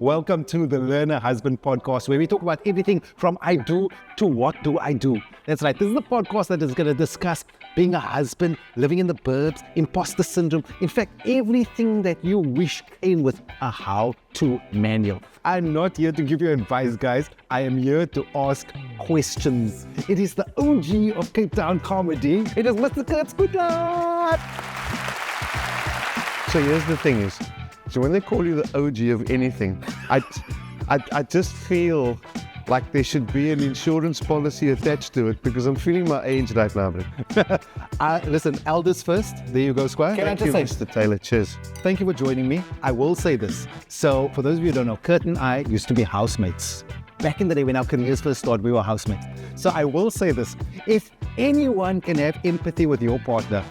Welcome to the Learner Husband podcast, where we talk about everything from I do to what do I do. That's right. This is the podcast that is going to discuss being a husband, living in the burbs, imposter syndrome. In fact, everything that you wish came with a how-to manual. I'm not here to give you advice, guys. I am here to ask questions. It is the OG of Cape Town comedy. It is Mr. Kurt Schoonraad. So here's the thing is, so when they call you the OG of anything, I just feel like there should be an insurance policy attached to it because I'm feeling my age right now, bro. Listen, elders first. There you go, Squire. Thank you, Mr. Taylor. Cheers. Thank you for joining me. I will say this. So for those of you who don't know, Kurt and I used to be housemates. Back in the day when our careers first started, we were housemates. So I will say this. If anyone can have empathy with your partner,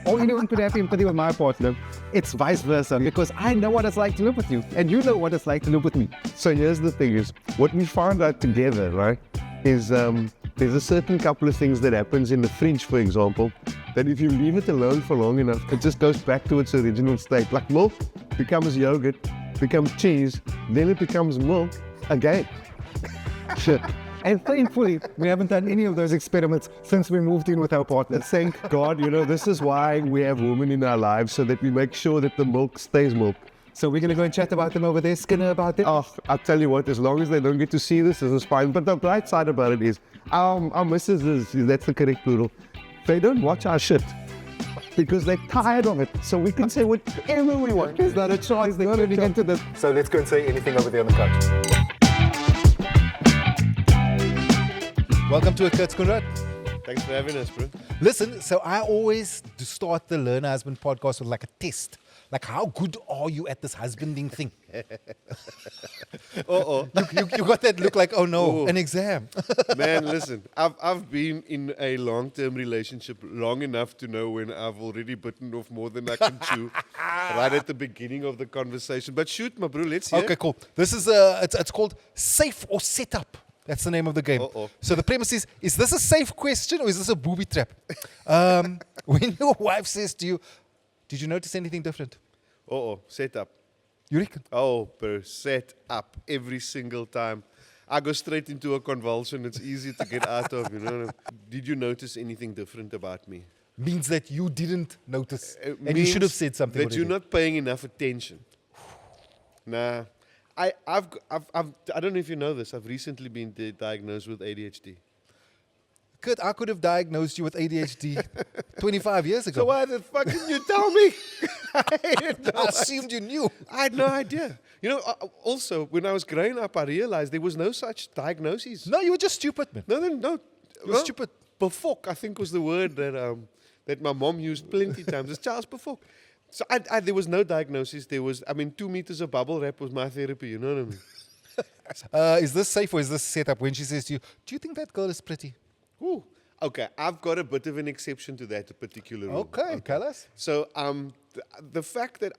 or anyone could have empathy with my partner, it's vice versa, because I know what it's like to live with you, and you know what it's like to live with me. So here's the thing is, what we found out together, right, is there's a certain couple of things that happens in the fridge, for example, that if you leave it alone for long enough, it just goes back to its original state. Like milk becomes yogurt, becomes cheese, then it becomes milk again. Shit. And thankfully, we haven't done any of those experiments since we moved in with our partner. Thank God, this is why we have women in our lives, so that we make sure that the milk stays milk. So we're going to go and chat about them over there, Skinner about them. Oh, I'll tell you what, as long as they don't get to see this is fine. But the bright side about it is, our missus that's the correct plural, they don't watch our shit because they're tired of it. So we can say whatever we want. There's not a choice. They're turning into this. So let's go and say anything over there on the couch. Welcome to Kurt Schoonraad. Thanks for having us, bro. Listen, so I always start the Learner Husband podcast with like a test. Like, how good are you at this husbanding thing? You got that look like, oh no, an exam. Man, listen, I've been in a long-term relationship long enough to know when I've already bitten off more than I can chew right at the beginning of the conversation. But shoot, my bro, let's hear. Okay, cool. This is, it's called Safe or Setup. That's the name of the game. So the premise is this a safe question or is this a booby trap? When your wife says to you, did you notice anything different? Set up. You reckon? Oh, bro, set up every single time. I go straight into a convulsion. It's easy to get out of, Did you notice anything different about me? Means that you didn't notice and you should have said something. That you're not paying enough attention. Nah. I don't know if you know this. I've recently been diagnosed with ADHD. Kurt, I could have diagnosed you with ADHD 25 years ago. So why the fuck didn't you tell me? I assumed you knew. I had no idea. Also, when I was growing up, I realized there was no such diagnosis. No, you were just stupid, man. No. You were stupid. Befok, I think, was the word that my mom used plenty times. It's Charles Befok. So there was no diagnosis. There was, 2 meters of bubble wrap was my therapy, you know what I mean? Is this safe or is this set up when she says to you, do you think that girl is pretty? Ooh. Okay, I've got a bit of an exception to that particular rule. Okay, tell us. So the fact that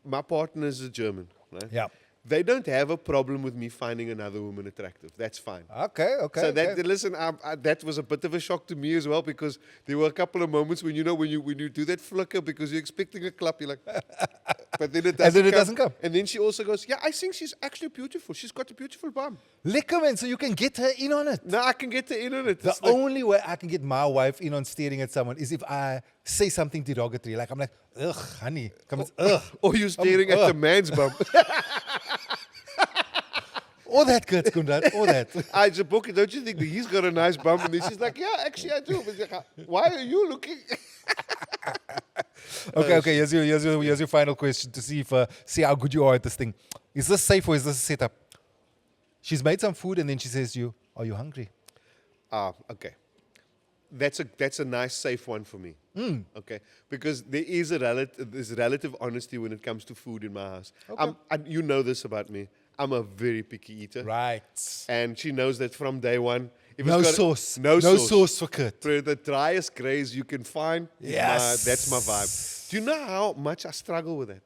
my partner is a German, right? Yeah. They don't have a problem with me finding another woman attractive. That's fine. Okay. So listen, that was a bit of a shock to me as well, because there were a couple of moments when when you do that flicker because you're expecting a clap, you're like, but then it doesn't come. And then she also goes, yeah, I think she's actually beautiful. She's got a beautiful bum. Lekker, man, so you can get her in on it. No, I can get her in on it. The only way I can get my wife in on staring at someone is if I say something derogatory. Like I'm like, ugh, honey, ugh. Or you're staring at the man's bum. All that, Kurt Schoonraad, all that. I just book it. Don't you think that he's got a nice bum? And then she's like, yeah, actually I do. But like, why are you looking? Okay. Here's your final question to see how good you are at this thing. Is this safe or is this a setup? She's made some food and then she says to you, are you hungry? Okay. That's a nice safe one for me. Okay, because there is there's relative honesty when it comes to food in my house. Okay. You know this about me. I'm a very picky eater. Right. And she knows that from day one. No sauce for Kurt. For the driest graze you can find. Yes. That's my vibe. Do you know how much I struggle with that?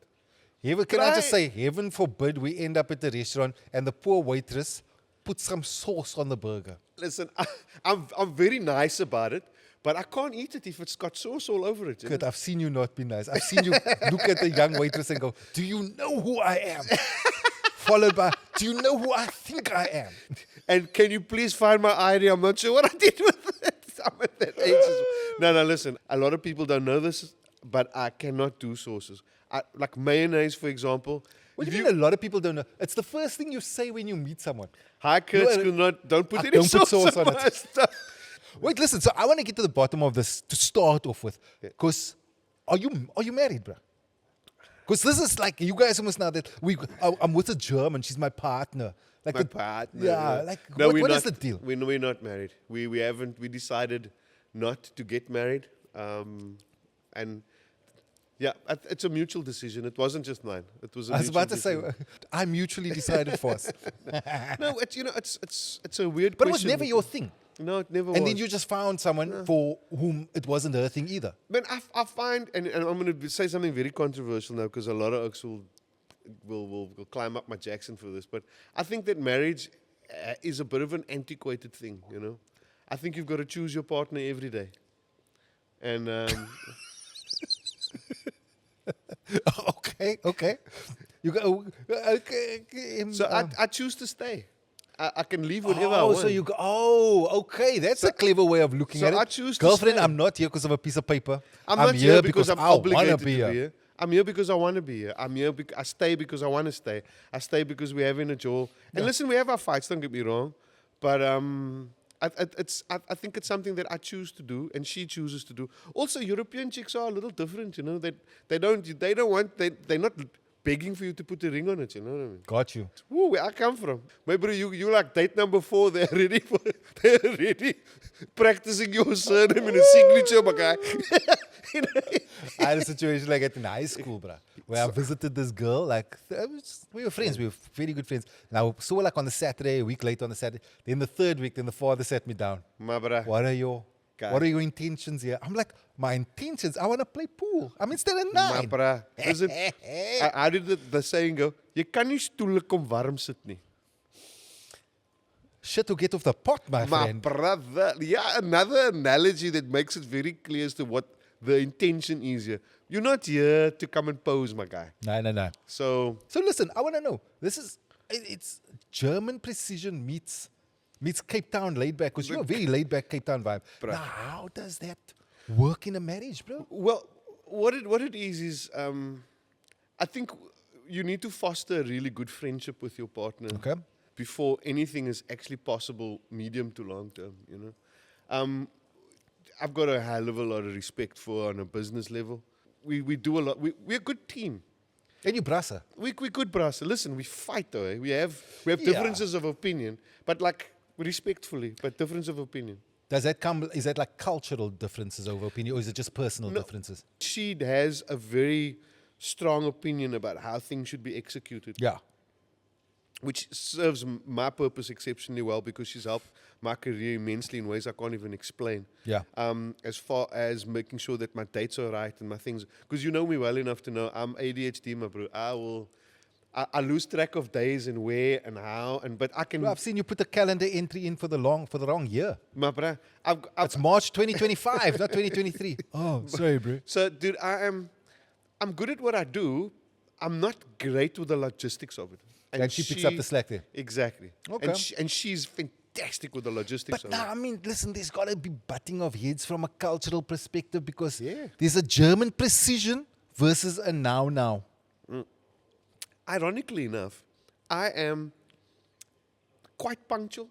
Can I just say, heaven forbid we end up at the restaurant and the poor waitress puts some sauce on the burger. Listen, I'm very nice about it, But I can't eat it if it's got sauce all over it. Kurt, I've seen you not be nice. I've seen you look at the young waitress and go, do you know who I am? Followed by, do you know who I think I am? And can you please find my ID? I'm not sure what I did with it. I'm at that age. No, listen. A lot of people don't know this, but I cannot do sauces. Like mayonnaise, for example. What do you mean a lot of people don't know? It's the first thing you say when you meet someone. Hi, Kurt Schoonraad. Don't put any don't put sauce on my it. stuff. Wait, listen. So I want to get to the bottom of this to start off with. Because are you married, bro? Because this is like, you guys almost know that I'm with a German. She's my partner. Like My partner. Yeah. Like, no, what is the deal? We're not married. We haven't. We decided not to get married. And yeah, it's a mutual decision. It wasn't just mine. It was. I was about to say, I mutually decided for us. No, it's a weird. But it was question never your thing. No, it never was. And then you just found someone for whom it wasn't her thing either. But I find, and I'm going to say something very controversial now because a lot of oaks will climb up my Jackson for this. But I think that marriage is a bit of an antiquated thing, you know. I think you've got to choose your partner every day. And okay. You go. Okay. So I choose to stay. I can leave whenever I want. So you go. Oh, okay. That's a clever way of looking at it. I choose to Girlfriend, stay. I'm not here because of a piece of paper. I'm not here because I'm I wanna obligated to be here. here. I'm here because I want to be here. I'm here. I stay because I want to stay. I stay because we're having a jaw. And listen, we have our fights. Don't get me wrong, but I think it's something that I choose to do, and she chooses to do. Also, European chicks are a little different, you know. They're not begging for you to put a ring on it. You know what I mean? Got you. Woo, where I come from. My bro, you like date number 4. They're ready practicing your surname in a signature, my guy. I had a situation like that in high school, bro, where I visited this girl. Like, we were friends. We were very good friends. Now, so like on the Saturday, a week later on the Saturday. Then the third week, then the father sat me down. My bro. What are your intentions here? I'm like, my intentions? I want to play pool. I'm instead of 9. My bro. Listen, how did the saying go? Je kan nie stoele kom warm sit nie. Shit to get off the pot, my friend. Brother. Yeah, another analogy that makes it very clear as to what the intention is here. You're not here to come and pose, my guy. No. So listen, I want to know. It's German precision meets Cape Town laid back, because you're a very laid back Cape Town vibe. Bruh. Now, how does that work in a marriage, bro? well, what it is I think you need to foster a really good friendship with your partner. Okay. Before anything is actually possible, medium to long term, you know. I've got a hell of a lot of respect for on a business level. We do a lot. We're a good team. And you brasa. We're good brasa. Listen, we fight though. We have differences of opinion, but like respectfully, but difference of opinion. Does that come? Is that like cultural differences over opinion, or is it just personal differences? She has a very strong opinion about how things should be executed. Yeah. Which serves my purpose exceptionally well because she's helped my career immensely in ways I can't even explain. Yeah. As far as making sure that my dates are right and my things, because you know me well enough to know I'm ADHD, my bro. I lose track of days and where and how, but I can. Bro, I've seen you put a calendar entry in for the wrong year. My bro, It's March 2025, not 2023. Oh, sorry, bro. So, dude, I'm good at what I do. I'm not great with the logistics of it. And she picks up the slack there. Exactly. Okay. And she's fantastic with the logistics But of it. I mean, listen, there's got to be butting of heads from a cultural perspective, because there's a German precision versus a now. Ironically enough, I am quite punctual,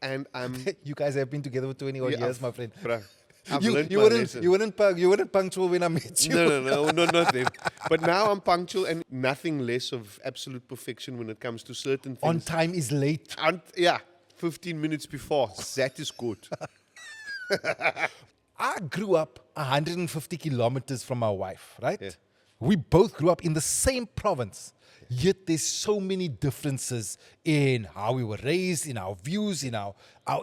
and I'm. You guys have been together for 20 odd years, my friend. Bruh, I've You learned my lesson. weren't punctual when I met you. No, not then. But now I'm punctual and nothing less of absolute perfection when it comes to certain things. On time is late. 15 minutes before. That is good. I grew up 150 kilometers from my wife, right? Yeah. We both grew up in the same province. Yet there's so many differences in how we were raised, in our views, in our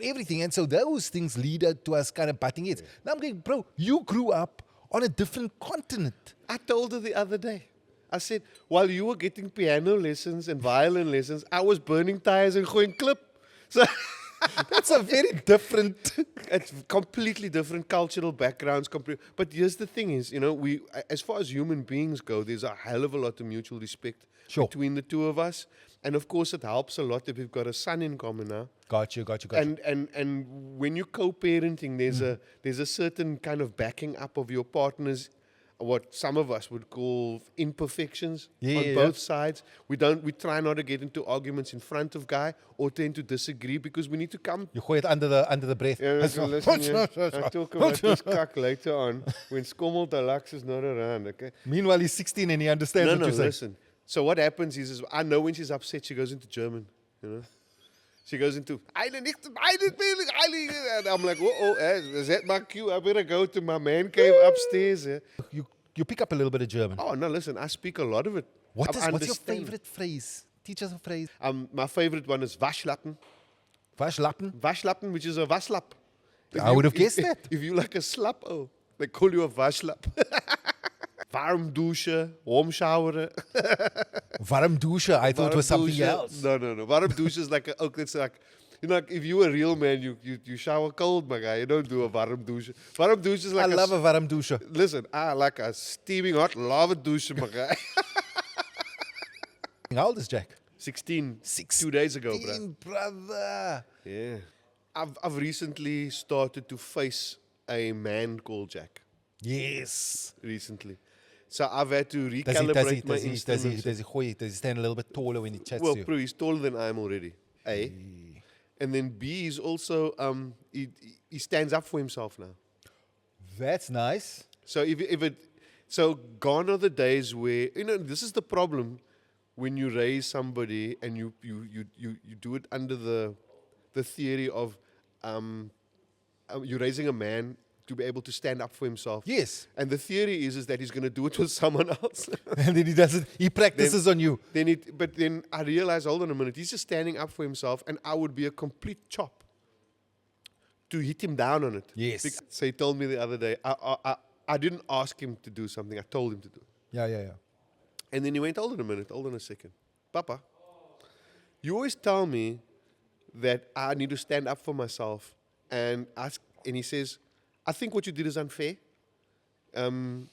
everything. And so those things lead to us kind of butting heads. Now I'm going, bro, you grew up on a different continent. I told her the other day. I said, while you were getting piano lessons and violin lessons, I was burning tires and going clip. So That's a very different. It's completely different cultural backgrounds. But here's the thing: is we, as far as human beings go, there's a hell of a lot of mutual respect between the two of us, and of course, it helps a lot if we've got a son in common now. Got you. And when you're co-parenting, there's a certain kind of backing up of your partner's, what some of us would call imperfections on both sides. We try not to get into arguments in front of guy or tend to disagree because we need to come. You gooi it under the breath. Yeah, listen, I talk about this cock later on when Skommel Deluxe is not around. Okay. Meanwhile, he's 16 and he understands what you're saying. Listen. So what happens is I know when she's upset, she goes into German. She goes into, and I'm like, is that my cue? I better go to my man cave upstairs. You pick up a little bit of German. Oh, no, listen, I speak a lot of it. What's your favorite phrase? Teach us a phrase. My favorite one is Waschlappen. Waschlappen? Waschlappen, which is a waslap. I would have guessed that. If you like a slap, they call you a waslap. Warm douchen, warm shower. Warm douchen, I thought was something else. No. Warm douchen is like it's like, if you're a real man, you shower cold, my guy. You don't do a warm douche. Warm douche is like I love a warm douche. Listen, I like a steaming hot lava douche, my guy. How old is Jack? 16. 2 days ago, bro. 16, brother. Yeah. I've recently started to face a man called Jack. Yes. Recently. So I've had to recalibrate my instruments. Does he stand a little bit taller when he chats well, to you? he's taller than I am already. A. And then B is also, he stands up for himself now. That's nice. So so gone are the days where, this is the problem when you raise somebody and you do it under the theory of you're raising a man to be able to stand up for himself. Yes. And the theory is that he's going to do it with someone else. And then he does it. He practices on you. But then I realized, hold on a minute, he's just standing up for himself, and I would be a complete chop to hit him down on it. Yes. So he told me the other day, I didn't ask him to do something, I told him to do it. Yeah. And then he went, hold on a second. Papa, you always tell me that I need to stand up for myself. And he says, I think what you did is unfair. And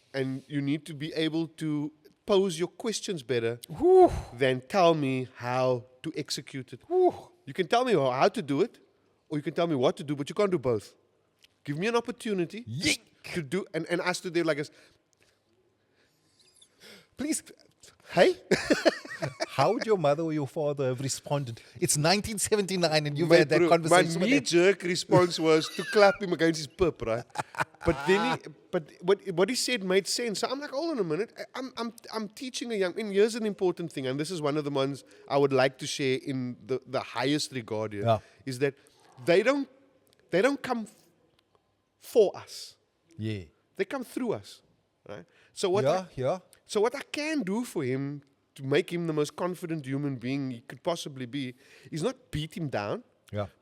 you need to be able to pose your questions better than tell me how to execute it. You can tell me how to do it, or you can tell me what to do, but you can't do both. Give me an opportunity to do, and I stood there like this. Please, hey? How would your mother or your father have responded? It's 1979 and you've had that conversation. My knee-jerk response was to clap him against his pip, right? But then what he said made sense. So I'm like, hold on a minute. I'm teaching a young. And here's an important thing, and this is one of the ones I would like to share in the highest regard here, is that they don't come for us. Yeah. They come through us, right? So what? So what I can do for him to make him the most confident human being he could possibly be is not beat him down,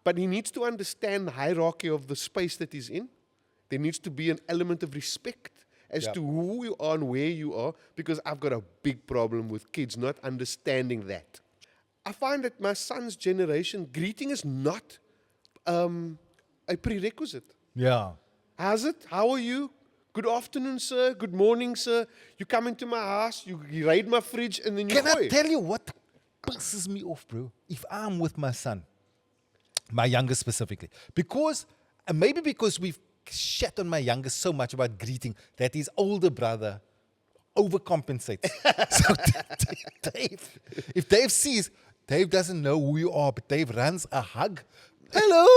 but he needs to understand the hierarchy of the space that he's in. There needs to be an element of respect as to who you are and where you are, because I've got a big problem with kids not understanding that. I find that my son's generation, greeting is not a prerequisite. Yeah. How's it? How are you? Good afternoon, sir. Good morning, sir. You come into my house, you raid my fridge, and then you Can I tell you what pisses me off, bro? If I'm with my son, my youngest specifically, maybe because we've shat on my youngest so much about greeting that his older brother overcompensates. So Dave, if Dave sees, Dave doesn't know who you are, but Dave runs a hug. Hello!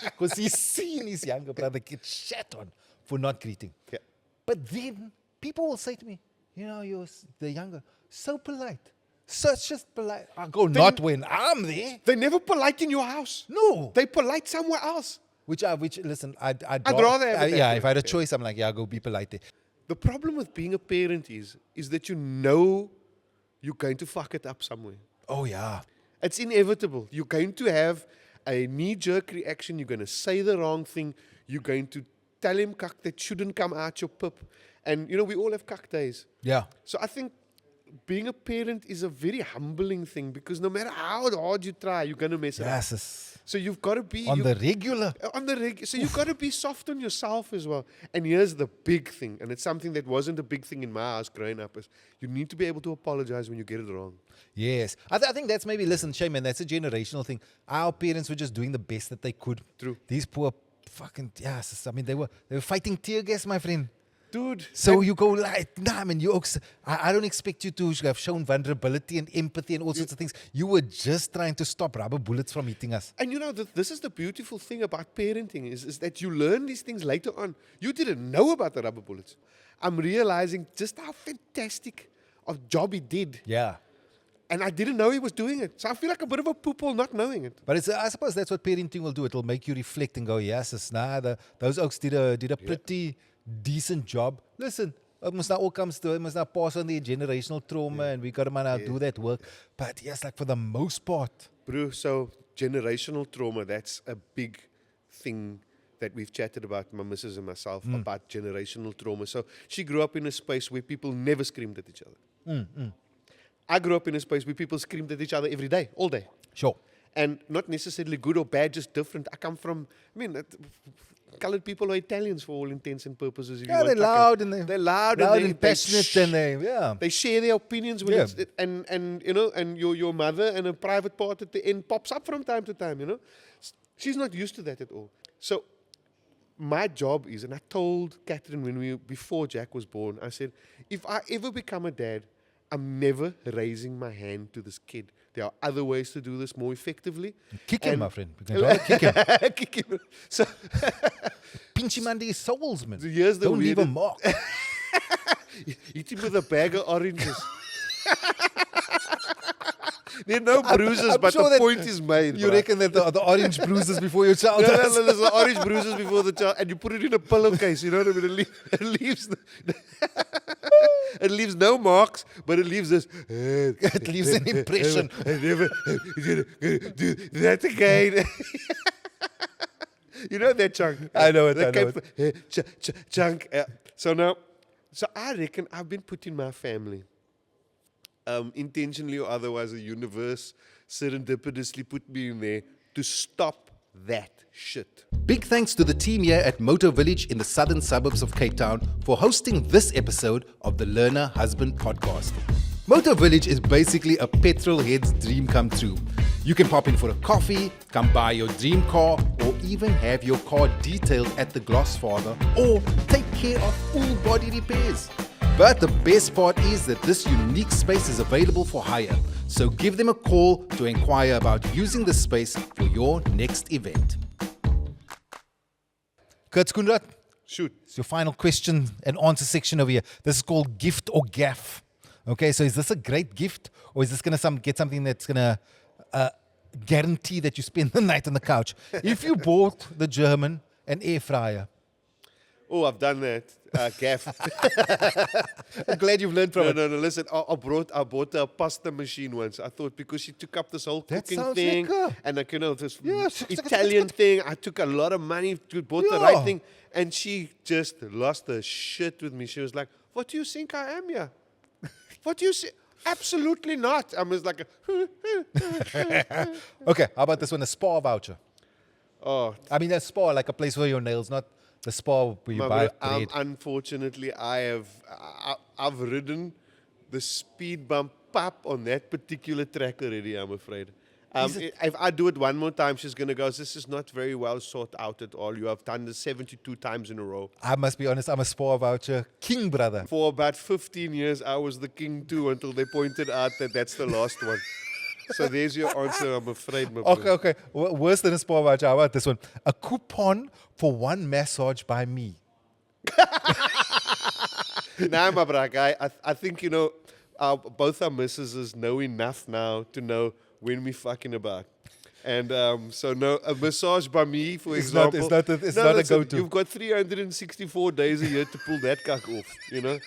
Because he's seen his younger brother get shat on for not greeting. Yeah. But then people will say to me, you're the younger, so polite. Such just polite. I go, not when I'm there. They're never polite in your house. No. They're polite somewhere else. Listen, I'd rather have it that if I had a choice, I'm like, go be polite there. The problem with being a parent is that you know you're going to fuck it up somewhere. Oh, yeah. It's inevitable. You're going to have a knee-jerk reaction. You're going to say the wrong thing. You're going to tell him cuck that shouldn't come out your pip. And, we all have cuck days. Yeah. So I think being a parent is a very humbling thing, because no matter how hard you try, you're going to mess it up. So you've got to be On the regular. So you've got to be soft on yourself as well. And here's the big thing, and it's something that wasn't a big thing in my house growing up, is you need to be able to apologize when you get it wrong. Yes. I think that's maybe, listen, Shay, man, that's a generational thing. Our parents were just doing the best that they could. True. These poor fucking, yes, I mean, they were fighting tear gas, my friend. Dude. So you go like, nah, man, I don't expect you to have shown vulnerability and empathy and all sorts of things. You were just trying to stop rubber bullets from hitting us. And you know, this is the beautiful thing about parenting is that you learn these things later on. You didn't know about the rubber bullets. I'm realizing just how fantastic of job he did. Yeah. And I didn't know he was doing it. So I feel like a bit of a poople not knowing it. But I suppose that's what parenting will do. It'll make you reflect and go, yes, those oaks did a pretty decent job. Listen, it must not all comes to it. Must not pass on the generational trauma, and we got to now do that work. But yes, like for the most part. Bro, so generational trauma, that's a big thing that we've chatted about, my missus and myself, about generational trauma. So she grew up in a space where people never screamed at each other. I grew up in a space where people screamed at each other every day, all day. Sure. And not necessarily good or bad, just different. I come from, colored people are Italians for all intents and purposes. Yeah, they're loud and they're loud and passionate and they share their opinions with it, and you know, and your mother and a private part at the end pops up from time to time. You know, she's not used to that at all. So my job is, and I told Catherine before Jack was born, I said, if I ever become a dad, I'm never raising my hand to this kid. There are other ways to do this more effectively. Kick him, my friend. We can kick him. Kick him. So pinch him under his soles, man. Here's the Don't leave a mark. Hit him with a bag of oranges. There are no bruises, but sure the point is made. You reckon that the orange bruises before your child? No, there's the orange bruises before the child, and you put it in a pillowcase. You know what I mean? It leaves. It leaves no marks, but it leaves this. It leaves an impression. I never do that again. You know that chunk? I know it. Chunk. So I reckon I've been put in my family, intentionally or otherwise, the universe serendipitously put me in there to stop that shit. Big thanks to the team here at Motor Village in the southern suburbs of Cape Town for hosting this episode of the Learner Husband podcast. Motor Village is basically a petrol head's dream come true. You can pop in for a coffee, come buy your dream car, or even have your car detailed at the Glossfather, or take care of full body repairs. But the best part is that this unique space is available for hire. So give them a call to inquire about using the space for your next event. Kurt Schoonraad, Shoot. it's your final question and answer section over here. This is called gift or gaff. Okay, so is this a great gift, or is this going to get something that's going to guarantee that you spend the night on the couch? If you bought the German an air fryer. Oh, I've done that. Gaff. I'm glad you've learned from it. No. Listen, I bought a pasta machine once. I thought because she took up this whole That cooking sounds thing lekker. and like, you know, this Yeah. Italian thing. I took a lot of money to bought the right thing, and she just lost her shit with me. She was like, "What do you think I am here? What do you say?" Absolutely not. I was like, Okay, how about this one? A spa voucher. oh. I mean, a spa, like a place for your nails, not the spa where you My buy bro, bread. unfortunately, I've ridden the speed bump up on that particular track already, I'm afraid. If I do it one more time, she's going to go, "This is not very well sought out at all. You have done this 72 times in a row." I must be honest, I'm a spa voucher king, brother. For about 15 years, I was the king too, until they pointed out that that's the last one. So there's your answer, I'm afraid, my friend. Okay. Worse than a spa voucher. How about this one? A coupon for one massage by me. Nah, my bro, I think, you know, both our missuses know enough now to know when we fucking about. And so no, a massage by me, for example. It's not a listen, go-to. You've got 364 days a year to pull that cock off, you know.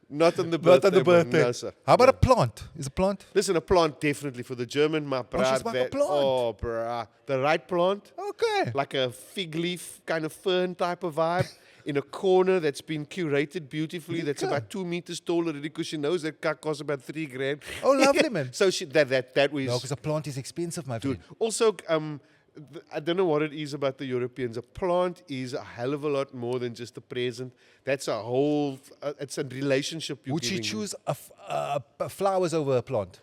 Not on the Not on birthday. the birthday. No, sir. How about a plant? Is a plant? Listen, a plant definitely for the German, my brah. she's like a plant. Oh, brah. The right plant. Okay. Like a fig leaf kind of fern type of vibe in a corner that's been curated beautifully. That's Okay. about 2 meters tall already because she knows that car costs about $3,000. Oh, lovely, man. So that was No, because a plant is expensive, my friend. dude. Also, I don't know what it is about the Europeans. A plant is a hell of a lot more than just a present. That's a whole, it's a relationship. Would you choose flowers over a plant?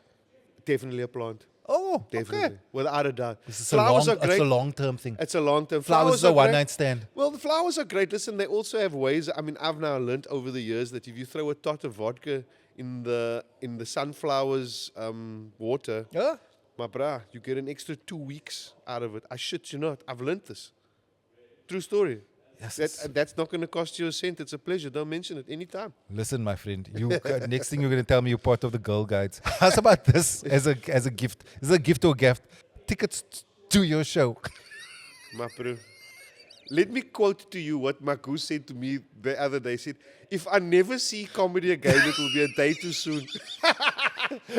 Definitely a plant. Oh, Definitely. okay. Without a doubt. Flowers are great. It's a long-term thing. It's a long-term. Flowers is a one-night stand. Well, the flowers are great. Listen, they also have ways. I mean, I've now learned over the years that if you throw a tot of vodka in the sunflowers water, Yeah. my brah, you get an extra 2 weeks out of it. I shit you not. I've learned this. True story. Yes. That's not going to cost you a cent. It's a pleasure. Don't mention it anytime. Listen, my friend. You next thing you're going to tell me you're part of the Girl Guides. How's about this as a gift? Is it a gift or a gift? Tickets to your show. My bro. Let me quote to you what my goose said to me the other day. He said, if I never see comedy again, it will be a day too soon.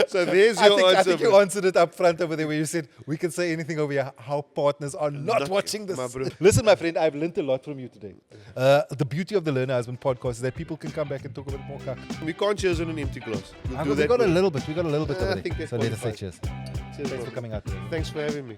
So there's your answer. I think you answered it up front over there where you said, we can say anything over here, how partners are not watching this. My bro. Listen, my friend, I've learned a lot from you today. The beauty of the Learner Husband podcast is that people can come back and talk a bit more cock. We can't cheers on an empty glass. We'll do We that got a with- little bit. We got a little bit I over think there. that's So let us say qualified. cheers. Cheers, Thanks bro. for coming out today. Thanks for having me.